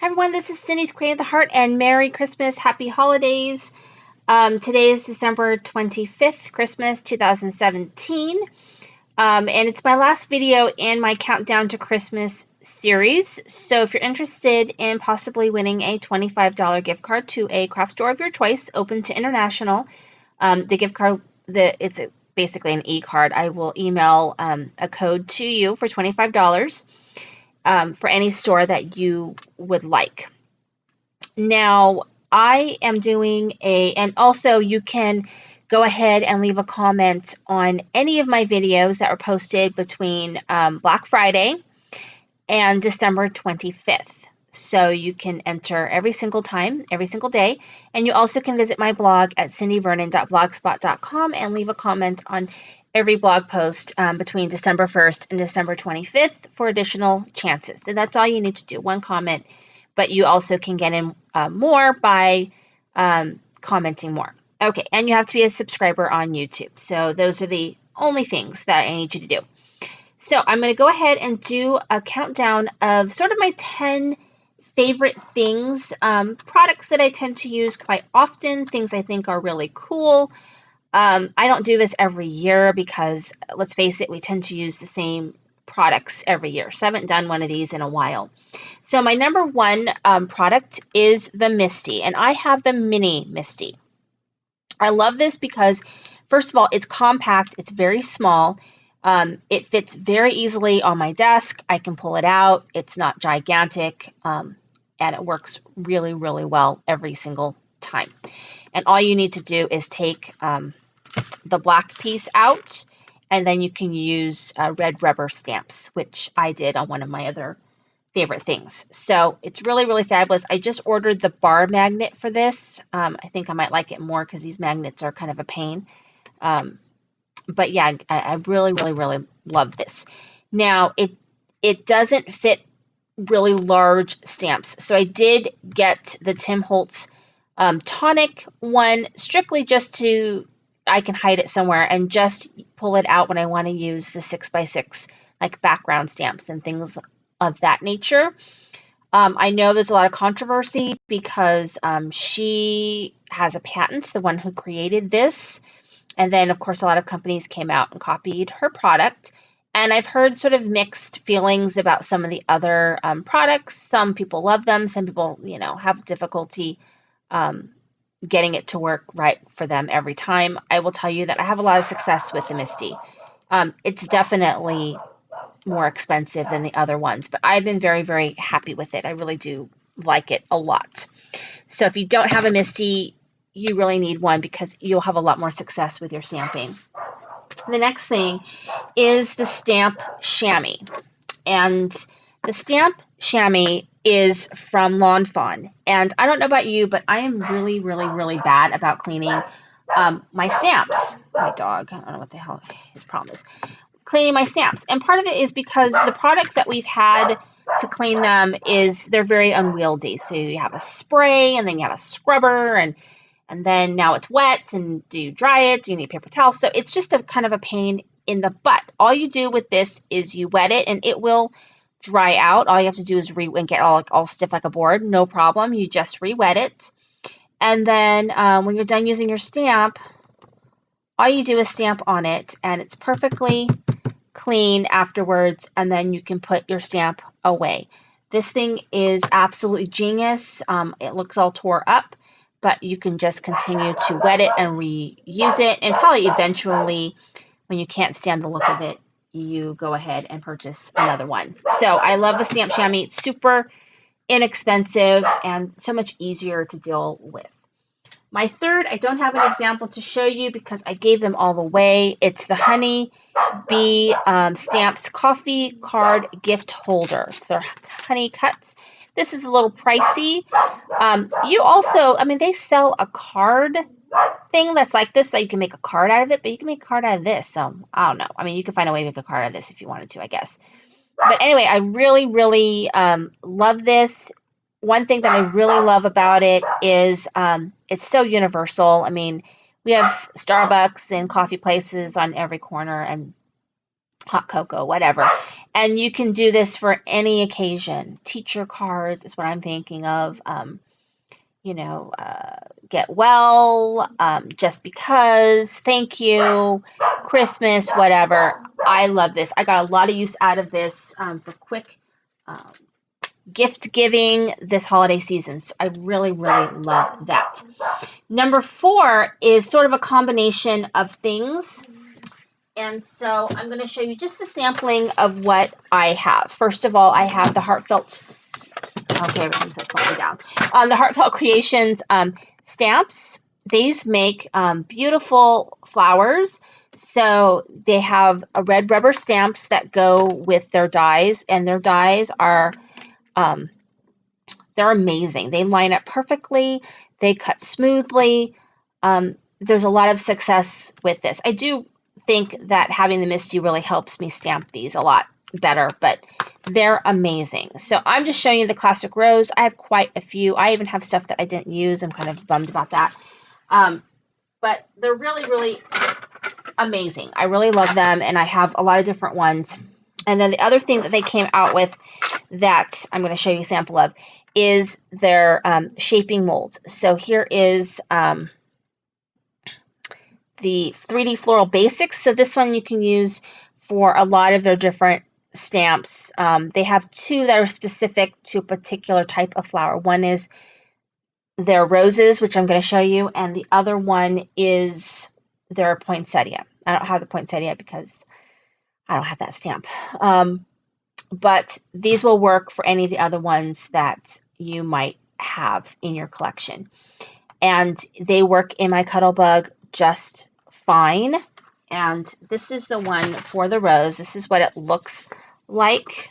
Hi everyone, this is Cindy, the Queen of the Heart, and Merry Christmas, Happy Holidays. Today is December 25th, Christmas 2017, and it's my last video in my Countdown to Christmas series. So if you're interested in possibly winning a $25 gift card to a craft store of your choice, open to international, the gift card, it's basically an e-card. I will email a code to you for $25. For any store that you would like. Now, I am doing and also you can go ahead and leave a comment on any of my videos that were posted between Black Friday and December 25th. So you can enter every single time, every single day. And you also can visit my blog at cindyvernon.blogspot.com and leave a comment on every blog post between December 1st and December 25th for additional chances. And that's all you need to do, one comment. But you also can get in more by commenting more. Okay, and you have to be a subscriber on YouTube. So those are the only things that I need you to do. So I'm going to go ahead and do a countdown of sort of my 10 favorite things, products that I tend to use quite often, things I think are really cool. I don't do this every year because, let's face it, we tend to use the same products every year. So I haven't done one of these in a while. So my number one product is the Misty, and I have the Mini Misty. I love this because, first of all, it's compact. It's very small. It fits very easily on my desk. I can pull it out. It's not gigantic, and it works really, really well every single time. And all you need to do is take the black piece out, and then you can use red rubber stamps, which I did on one of my other favorite things. So it's really, really fabulous. I just ordered the bar magnet for this. I think I might like it more because these magnets are kind of a pain. But yeah, I really, really, really love this. Now, it doesn't fit really large stamps. So I did get the Tim Holtz tonic one strictly just to, I can hide it somewhere and just pull it out when I want to use the 6x6 like background stamps and things of that nature. I know there's a lot of controversy because she has a patent, the one who created this. And then, of course, a lot of companies came out and copied her product. And I've heard sort of mixed feelings about some of the other products. Some people love them. Some people, have difficulty getting it to work right for them every time. I will tell you that I have a lot of success with the Misty. It's definitely more expensive than the other ones, but I've been very, very happy with it. I really do like it a lot. So if you don't have a Misty, you really need one because you'll have a lot more success with your stamping. The next thing is the stamp chamois. And the stamp chamois is from Lawn Fawn. And I don't know about you, but I am really, really, really bad about cleaning my stamps. My dog, I don't know what the hell his problem is. Cleaning my stamps. And part of it is because the products that we've had to clean them they're very unwieldy. So you have a spray and then you have a scrubber and then now it's wet, and do you dry it? Do you need paper towel? So it's just a kind of a pain in the butt. All you do with this is you wet it and it will dry out. All you have to do is and get all stiff like a board. No problem. You just re-wet it. And then when you're done using your stamp, all you do is stamp on it and it's perfectly clean afterwards, and then you can put your stamp away. This thing is absolutely genius. It looks all tore up, but you can just continue to wet it and reuse it, and probably eventually, when you can't stand the look of it, you go ahead and purchase another one. So I love the stamp chamois. It's super inexpensive and so much easier to deal with. My third, I don't have an example to show you because I gave them all away. It's the Honey Bee Stamps Coffee Card Gift Holder. They're honey cuts. This is a little pricey. You also, they sell a card thing that's like this, so you can make a card out of it, but you can make a card out of this. So I don't know. You can find a way to make a card out of this if you wanted to, I guess. But anyway, I really, really love this. One thing that I really love about it is it's so universal. We have Starbucks and coffee places on every corner, and hot cocoa, whatever. And you can do this for any occasion. Teacher cards is what I'm thinking of. You know, get well, just because, thank you, Christmas, whatever. I love this. I got a lot of use out of this for quick um, gift giving this holiday season. So I really, really love that. Number 4 is sort of a combination of things. And so I'm going to show you just a sampling of what I have. First of all, I have the Heartfelt, okay, everything's upside down. The Heartfelt Creations stamps. These make beautiful flowers. So they have a red rubber stamps that go with their dies, and their dies are they're amazing. They line up perfectly. They cut smoothly. There's a lot of success with this. I do think that having the Misty really helps me stamp these a lot better, but they're amazing. So I'm just showing you the classic rose. I have quite a few. I even have stuff that I didn't use. I'm kind of bummed about that. But they're really, really amazing. I really love them, and I have a lot of different ones. And then the other thing that they came out with that I'm going to show you a sample of is their shaping molds. So here is the 3D Floral Basics. So this one you can use for a lot of their different stamps. They have 2 that are specific to a particular type of flower. One is their roses, which I'm going to show you, and the other one is their poinsettia. I don't have the poinsettia because I don't have that stamp. But these will work for any of the other ones that you might have in your collection. And they work in my Cuttlebug just fine. And this is the one for the rose. This is what it looks like.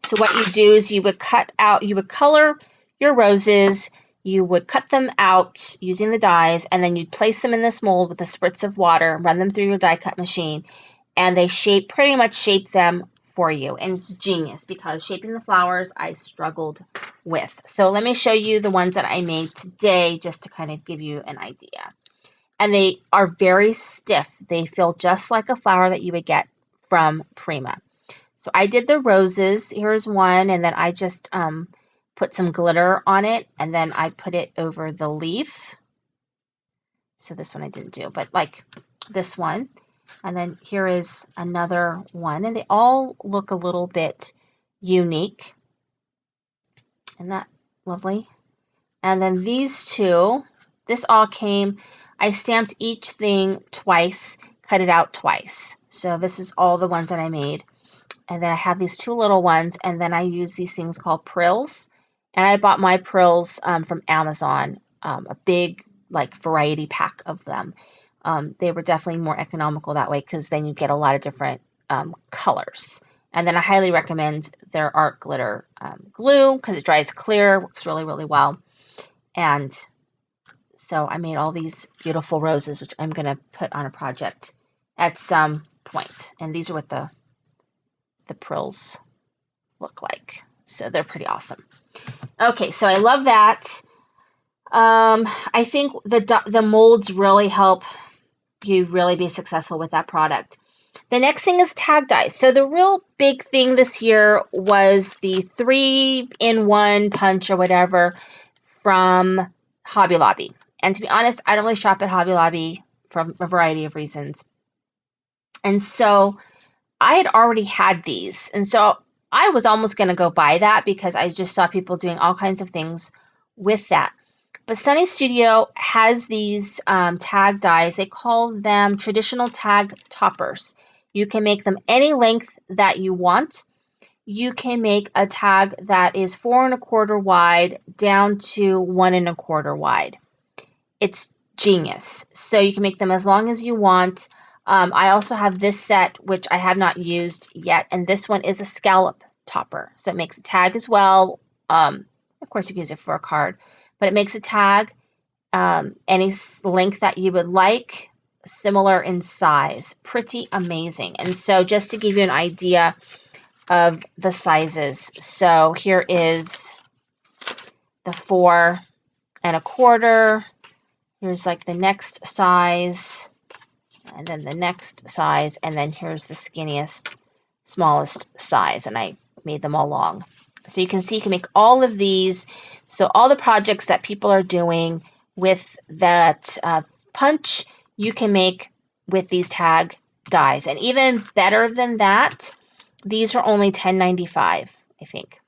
So what you do is you would color your roses, you would cut them out using the dies, and then you'd place them in this mold with a spritz of water, run them through your die cut machine, and they pretty much shape them for you. And it's genius because shaping the flowers I struggled with. So let me show you the ones that I made today just to kind of give you an idea. And they are very stiff. They feel just like a flower that you would get from Prima. So I did the roses. Here's one, and then I just put some glitter on it, and then I put it over the leaf. So this one I didn't do, but like this one. And then here is another one, and they all look a little bit unique. Isn't that lovely? And then these 2, this all came, I stamped each thing twice, cut it out twice. So this is all the ones that I made. And then I have these 2 little ones, and then I use these things called prills. And I bought my prills from Amazon, a big like variety pack of them. They were definitely more economical that way because then you get a lot of different colors. And then I highly recommend their art glitter glue because it dries clear, works really, really well. And so I made all these beautiful roses, which I'm going to put on a project at some point. And these are what the prills look like. So they're pretty awesome. Okay, so I love that. I think the molds really help you really be successful with that product. The next thing is tag dies. So the real big thing this year was the 3-in-1 punch or whatever from Hobby Lobby. And to be honest, I don't really shop at Hobby Lobby for a variety of reasons. And so I had already had these. And so I was almost going to go buy that because I just saw people doing all kinds of things with that. But Sunny Studio has these tag dies. They call them traditional tag toppers. You can make them any length that you want. You can make a tag that is 4 1/4 wide down to 1 1/4 wide. It's genius. So you can make them as long as you want. I also have this set, which I have not used yet, and this one is a scallop topper. So it makes a tag as well. Of course, you can use it for a card, but it makes a tag any length that you would like, similar in size. Pretty amazing. And so just to give you an idea of the sizes, so here is the 4 1/4. Here's like the next size. and then the next size, and then here's the skinniest, smallest size, and I made them all long. So you can see you can make all of these. So all the projects that people are doing with that punch, you can make with these tag dies. And even better than that, these are only $10.95, I think.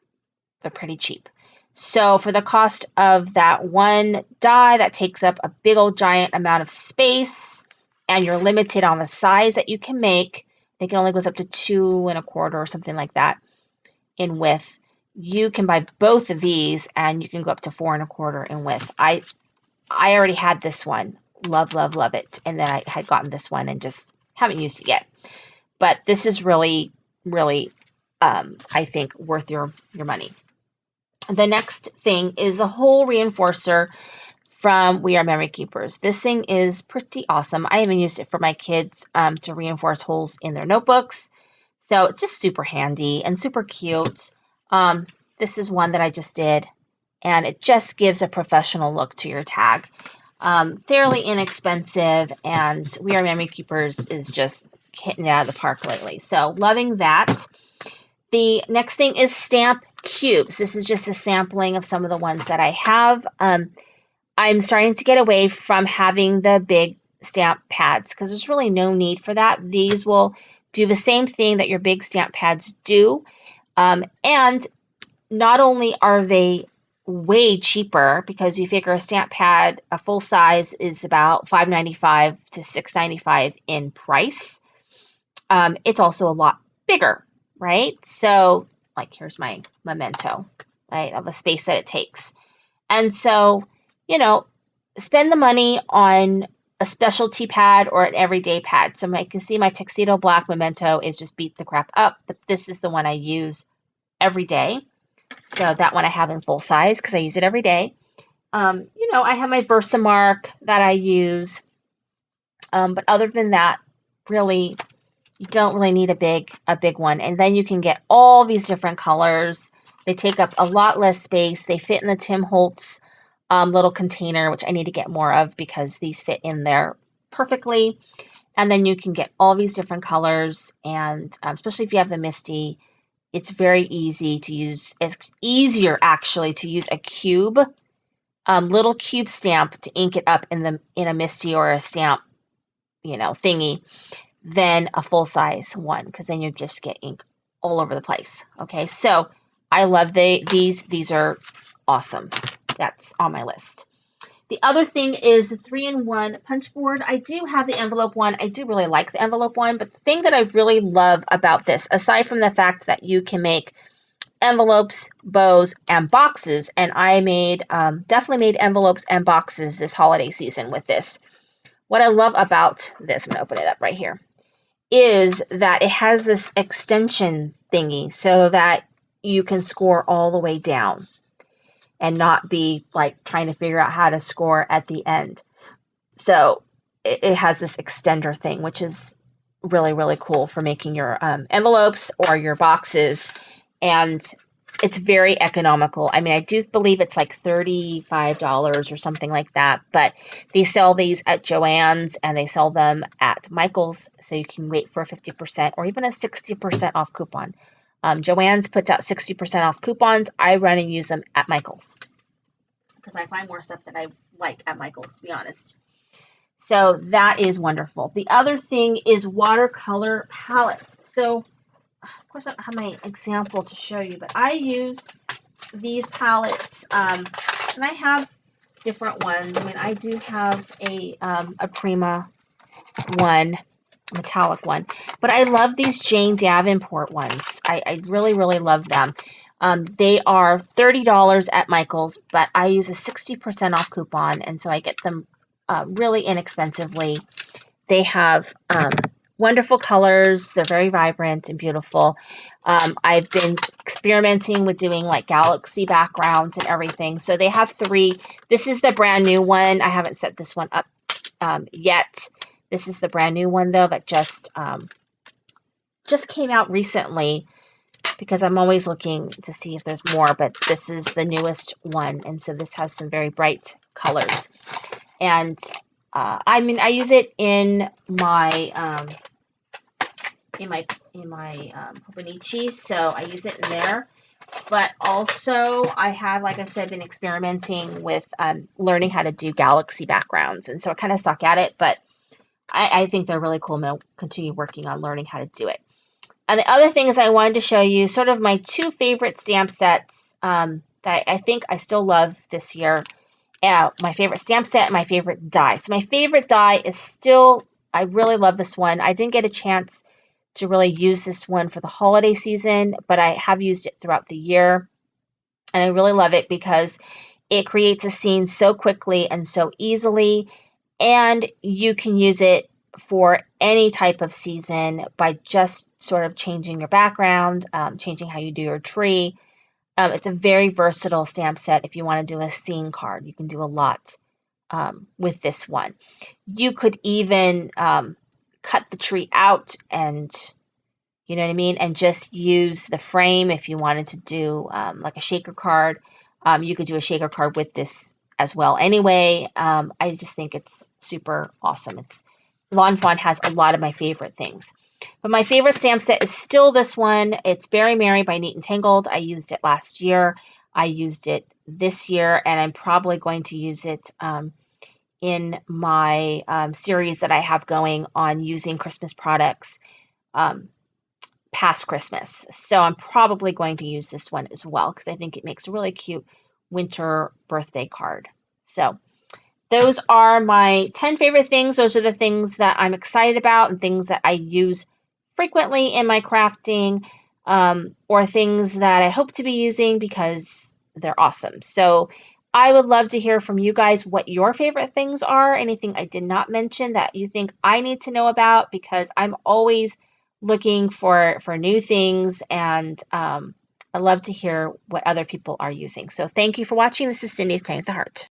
They're pretty cheap. So for the cost of that one die that takes up a big old giant amount of space, and you're limited on the size that you can make, I think it only goes up to 2 1/4 or something like that in width. You can buy both of these and you can go up to 4 1/4 in width. I already had this one. Love, love, love it. And then I had gotten this one and just haven't used it yet. But this is really, really, I think, worth your money. The next thing is a hole reinforcer from We Are Memory Keepers. This thing is pretty awesome. I even used it for my kids to reinforce holes in their notebooks. So it's just super handy and super cute. This is one that I just did, and it just gives a professional look to your tag. Fairly inexpensive, and We Are Memory Keepers is just hitting it out of the park lately. So loving that. The next thing is stamp cubes. This is just a sampling of some of the ones that I have. I'm starting to get away from having the big stamp pads because there's really no need for that. These will do the same thing that your big stamp pads do. And not only are they way cheaper, because you figure a stamp pad, a full size, is about $5.95 to $6.95 in price. It's also a lot bigger, right? So, like, here's my memento, right, of the space that it takes. And so, you know, spend the money on a specialty pad or an everyday pad. So I can see my Tuxedo Black memento is just beat the crap up, but this is the one I use every day. So that one I have in full size because I use it every day. I have my Versamark that I use. But other than that, really, you don't really need a big one. And then you can get all these different colors. They take up a lot less space. They fit in the Tim Holtz little container, which I need to get more of because these fit in there perfectly. And then you can get all these different colors, and especially if you have the Misty, it's very easy to use. It's easier actually to use a cube, little cube stamp to ink it up in a Misty or a stamp, thingy, than a full size one, because then you just get ink all over the place. Okay, so I love these. These are awesome. That's on my list. The other thing is the 3-in-1 punch board. I do have the envelope one. I do really like the envelope one, but the thing that I really love about this, aside from the fact that you can make envelopes, bows, and boxes, and I definitely made envelopes and boxes this holiday season with this. What I love about this, I'm going to open it up right here, is that it has this extension thingy so that you can score all the way down and not be like trying to figure out how to score at the end. So it has this extender thing, which is really, really cool for making your envelopes or your boxes. And it's very economical. I mean, I do believe it's like $35 or something like that, but they sell these at Joann's and they sell them at Michael's, so you can wait for a 50% or even a 60% off coupon. Joann's puts out 60% off coupons. I run and use them at Michael's because I find more stuff that I like at Michael's, to be honest. So that is wonderful. The other thing is watercolor palettes. So, of course, I don't have my example to show you, but I use these palettes, and I have different ones. I mean, I do have a Prima one, metallic one, but I love these Jane Davenport ones. I really, really love them. They are $30 at Michael's, but I use a 60% off coupon, and so I get them really inexpensively. They have wonderful colors. They're very vibrant and beautiful. I've been experimenting with doing like galaxy backgrounds and everything. So they have 3. This is the brand new one. I haven't set this one up yet. This is the brand new one, though, that just came out recently, because I'm always looking to see if there's more, but this is the newest one, and so this has some very bright colors. And I mean, I use it in my Hobonichi, so I use it in there. But also, I have, like I said, been experimenting with learning how to do galaxy backgrounds, and so I kind of suck at it, but I think they're really cool. I'm going to continue working on learning how to do it. And the other thing is I wanted to show you sort of my two favorite stamp sets that I think I still love this year. My favorite stamp set and my favorite die. So my favorite die is still, I really love this one. I didn't get a chance to really use this one for the holiday season, but I have used it throughout the year. And I really love it because it creates a scene so quickly and so easily. And you can use it for any type of season by just sort of changing your background, changing how you do your tree. It's a very versatile stamp set. If you want to do a scene card, you can do a lot with this one. You could even cut the tree out and, you know what I mean, and just use the frame if you wanted to do like a shaker card. You could do a shaker card with this as well. Anyway, I just think it's super awesome. Lawn Fawn has a lot of my favorite things. But my favorite stamp set is still this one. It's Berry Mary by Neat and Tangled. I used it last year. I used it this year, and I'm probably going to use it in my series that I have going on using Christmas products past Christmas. So I'm probably going to use this one as well because I think it makes a really cute winter birthday card. So those are my 10 favorite things. Those are the things that I'm excited about and things that I use frequently in my crafting, or things that I hope to be using because they're awesome. So I would love to hear from you guys what your favorite things are, anything I did not mention that you think I need to know about, because I'm always looking for new things, and I love to hear what other people are using. So thank you for watching. This is Cindy's Crayon with the Heart.